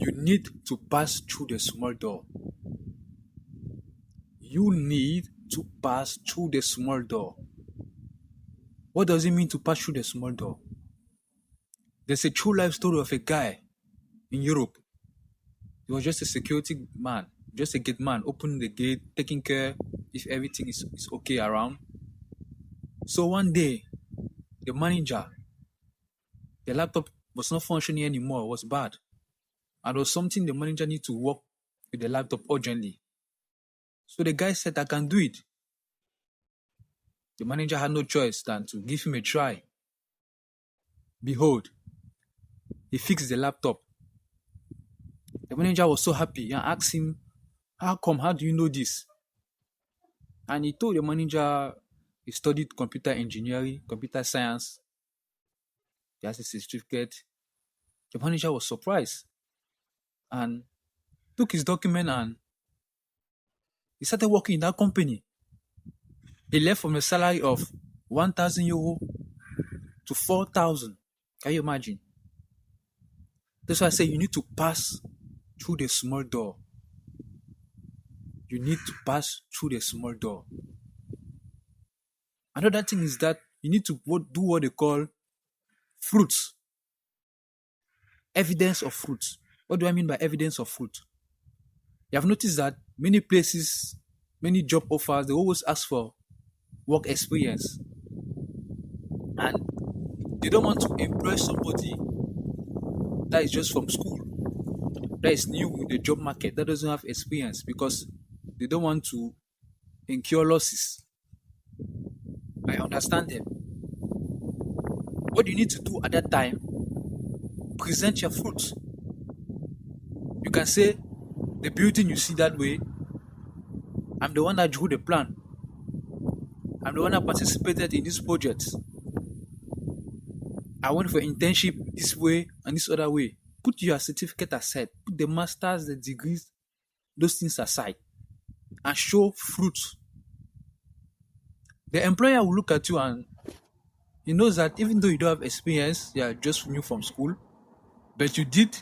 You need to pass through the small door. You need to pass through the small door. What does it mean to pass through the small door? There's a true life story of a guy in Europe. He was just a security man, just a gate man, opening the gate, taking care if everything is okay around. So one day, the manager, the laptop was not functioning anymore, it was bad. And it was something the manager needed to work with the laptop urgently. So the guy said, I can do it. The manager had no choice than to give him a try. Behold, he fixed the laptop. The manager was so happy and asked him, how come? How do you know this? And he told the manager he studied computer engineering, computer science. He has a certificate. The manager was surprised and took his document and he started working in that company. He left from a salary of 1,000 euro to 4,000. Can you imagine? That's why I say you need to pass through the small door. You need to pass through the small door. Another thing is that you need to do what they call fruits. Evidence of fruits. What do I mean by evidence of fruit? You have noticed that many places, many job offers, they always ask for work experience. And they don't want to employ somebody that is just from school, that is new in the job market, that doesn't have experience, because they don't want to incur losses. I understand them. What you need to do at that time, present your fruits. You can say, the building you see that way, I'm the one that drew the plan. I'm the one that participated in this project. I went for internship this way and this other way. Put your certificate aside. Put the masters, the degrees, those things aside. And show fruits. The employer will look at you and he knows that even though you don't have experience, you are just new from school, but you did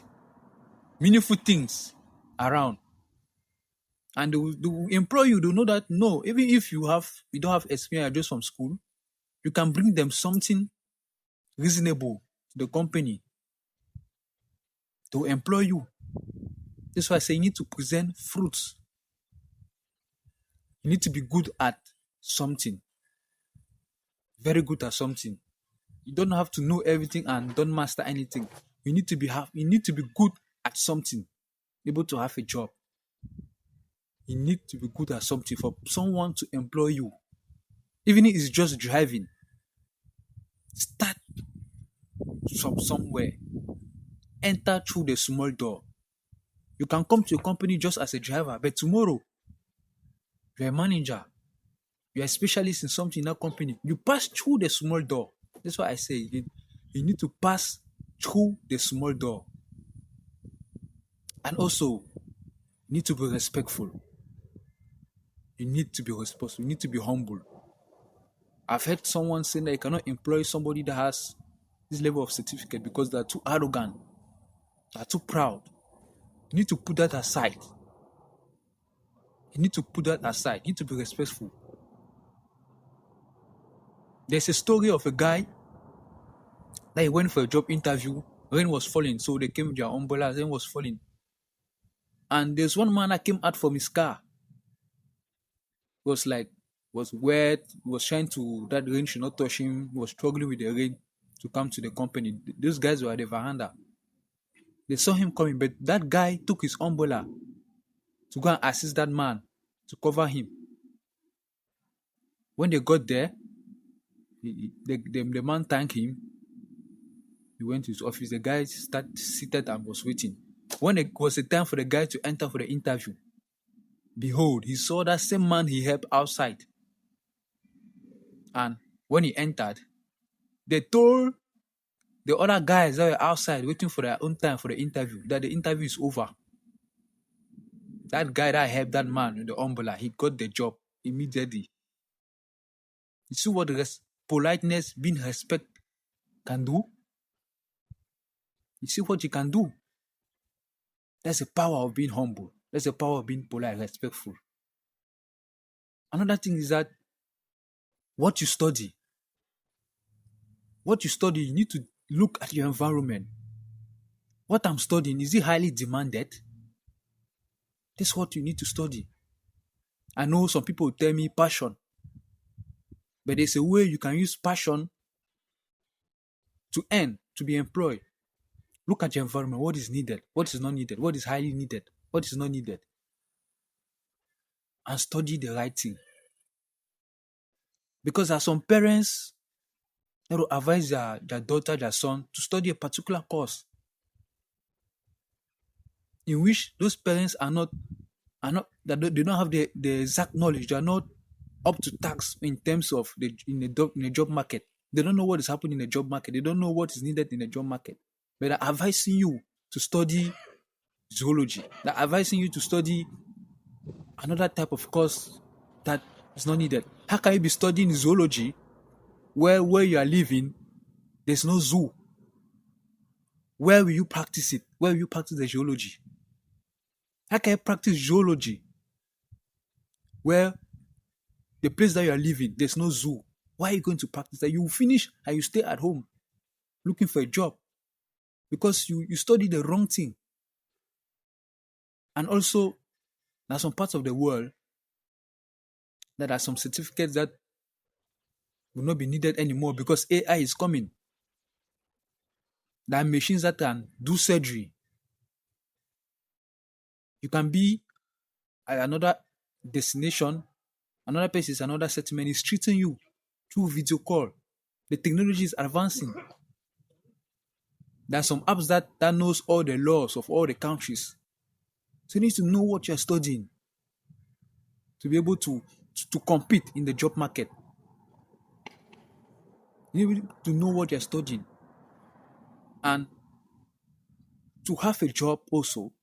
meaningful things around. And they will employ you. They know that no, even if you don't have experience just from school, you can bring them something reasonable to the company to employ you. That's why I say you need to present fruits. You need to be good at something. Very good at something. You don't have to know everything and don't master anything. You need to be good at something, able to have a job. You need to be good at something for someone to employ you. Even if it's just driving, start from somewhere. Enter through the small door. You can come to a company just as a driver, but tomorrow, you're a manager. You're a specialist in something in that company. You pass through the small door. That's why I say you need to pass through the small door. And also, you need to be respectful. You need to be responsible. You need to be humble. I've heard someone saying that you cannot employ somebody that has this level of certificate because they're too arrogant. They're too proud. You need to put that aside. You need to put that aside. You need to be respectful. There's a story of a guy that he went for a job interview. Rain was falling, so they came with their umbrellas. Rain was falling. And there's one man that came out from his car. Was wet, was trying to, that rain should not touch him, was struggling with the rain to come to the company. Those guys were at the veranda. They saw him coming, but that guy took his umbrella to go and assist that man to cover him. When they got there, the man thanked him. He went to his office. The guy seated and was waiting. When it was the time for the guy to enter for the interview, behold, he saw that same man he helped outside. And when he entered, they told the other guys that were outside waiting for their own time for the interview that the interview is over. That guy that helped that man with the umbrella, he got the job immediately. You see what politeness, being respect can do? You see what you can do? That's the power of being humble. That's the power of being polite, respectful. Another thing is that what you study, you need to look at your environment. What I'm studying, is it highly demanded? That's what you need to study. I know some people tell me passion, but there's a way you can use passion to earn, to be employed. Look at your environment. What is needed? What is not needed? What is highly needed? What is not needed? And study the right thing. Because there are some parents that will advise their daughter, their son to study a particular course in which those parents they don't have the exact knowledge. They are not up to tax in terms of in the job market. They don't know what is happening in the job market. They don't know what is needed in the job market. But they're advising you to study zoology. They're advising you to study another type of course that is not needed. How can you be studying zoology where you are living, there's no zoo? Where will you practice it? Where will you practice the zoology? How can you practice zoology where the place that you are living, there's no zoo? Why are you going to practice that? You will finish and you stay at home looking for a job because you study the wrong thing. And also, there are some parts of the world that are some certificates that will not be needed anymore because AI is coming. There are machines that can do surgery. You can be at another destination, another place is another settlement is treating you through video call. The technology is advancing. There are some apps that knows all the laws of all the countries. So you need to know what you're studying to be able to compete in the job market. You need to know what you're studying. And to have a job also,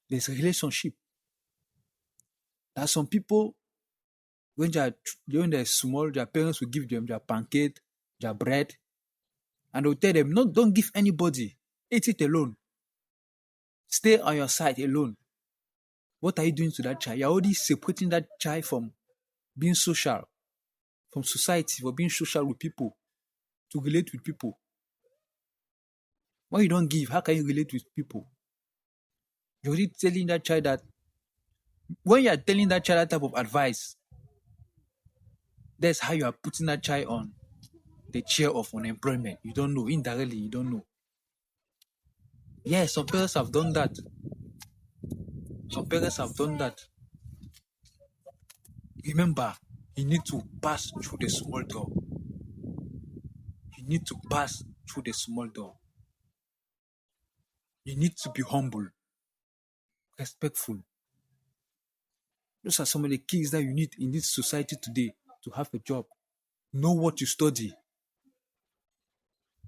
there's a relationship. There are some people, when they're small, their parents will give them their pancake, their bread, and they'll tell them, no, don't give anybody. Eat it alone. Stay on your side alone. What are you doing to that child? You're already separating that child from being social, from society, for being social with people, to relate with people. When you don't give, how can you relate with people? You're already telling that child that, when you are telling that child that type of advice, that's how you are putting that child on the chair of unemployment. You don't know. Indirectly, you don't know. Yes, some parents have done that. Some parents have done that. Remember, you need to pass through the small door. You need to pass through the small door. You need to be humble, respectful. Those are some of the keys that you need in this society today to have a job. Know what you study.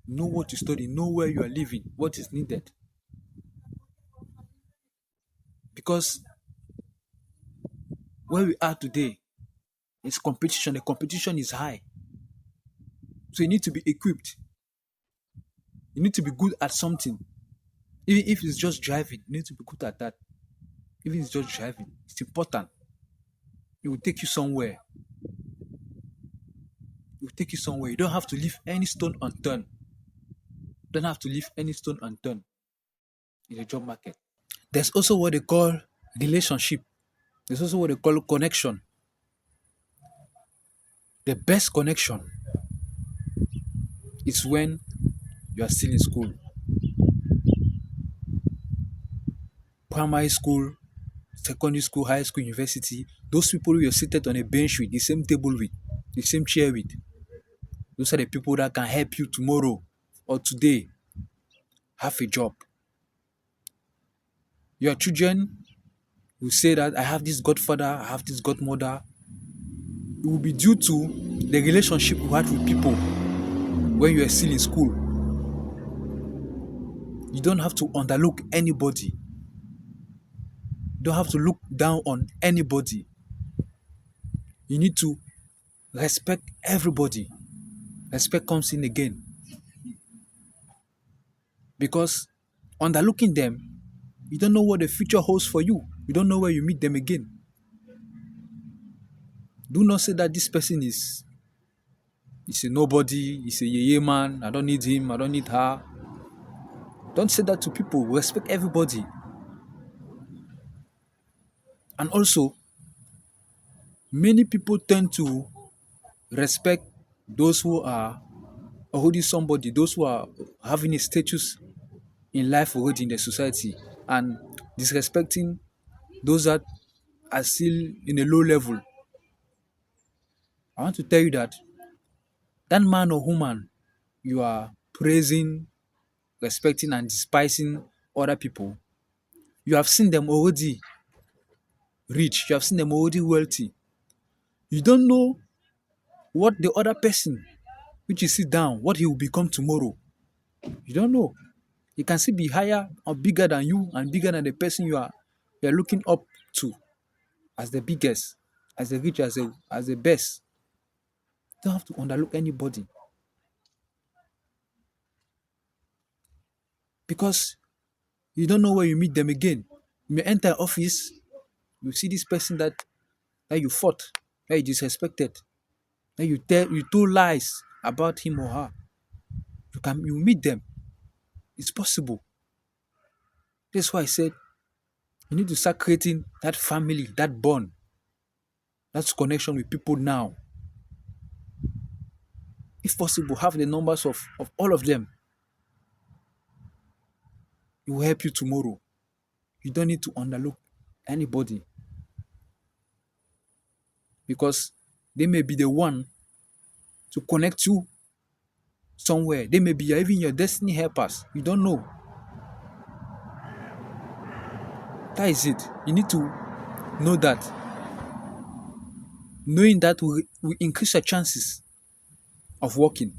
Know what you study. Know where you are living. What is needed. Because where we are today, it's competition. The competition is high. So you need to be equipped. You need to be good at something. Even if it's just driving, you need to be good at that. Even if it's just driving, it's important. It will take you somewhere. It will take you somewhere. You don't have to leave any stone unturned. You don't have to leave any stone unturned in the job market. There's also what they call relationship. There's also what they call connection. The best connection is when you are still in school. Primary school, secondary school, high school, university. Those people you're seated on a bench with, the same table with, the same chair with. Those are the people that can help you tomorrow or today have a job. Your children will say that I have this godfather, I have this godmother. It will be due to the relationship you had with people when you are still in school. You don't have to underlook anybody. You don't have to look down on anybody. You need to respect everybody. Respect comes in again. Because underlooking them You don't know what the future holds for you. You don't know where you meet them again. Do not say that this person is a nobody, is a yeye man, I don't need him, I don't need her. Don't say that to people. Respect everybody. And also, many people tend to respect those who are already somebody, those who are having a status in life already in the society, and disrespecting those that are still in a low level. I want to tell you that that man or woman you are praising, respecting, and despising other people, you have seen them already rich, you have seen them already wealthy. You don't know what the other person which you sit down, what he will become tomorrow. You don't know. He can still be higher or bigger than you and bigger than the person you are looking up to as the biggest, as the rich, as the best. You don't have to underlook anybody because you don't know where you meet them again. You may enter office, you see this person that you fought, that you disrespected, that you told lies about him or her. You meet them. It's possible. That's why I said you need to start creating that family, that bond, that connection with people now. If possible, have the numbers of all of them. It will help you tomorrow. You don't need to underlook anybody because they may be the one to connect you somewhere. They may be even your destiny helpers. You don't know. That is it. You need to know that. Knowing that will increase your chances of working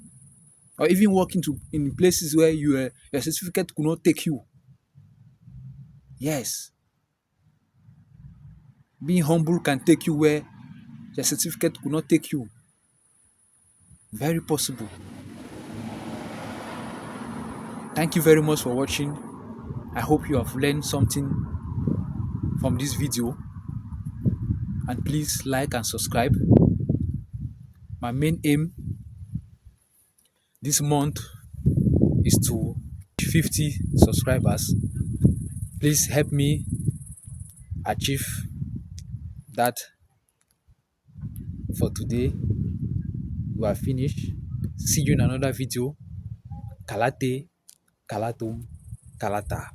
or even working to in places where your certificate could not take you. Yes, being humble can take you where your certificate could not take you. Very possible. Thank you very much for watching. I hope you have learned something from this video, and please like and subscribe. My main aim this month is to 50 subscribers. Please help me achieve that. For today we are finished. See you in another video. Kalate, kalatum, kalata.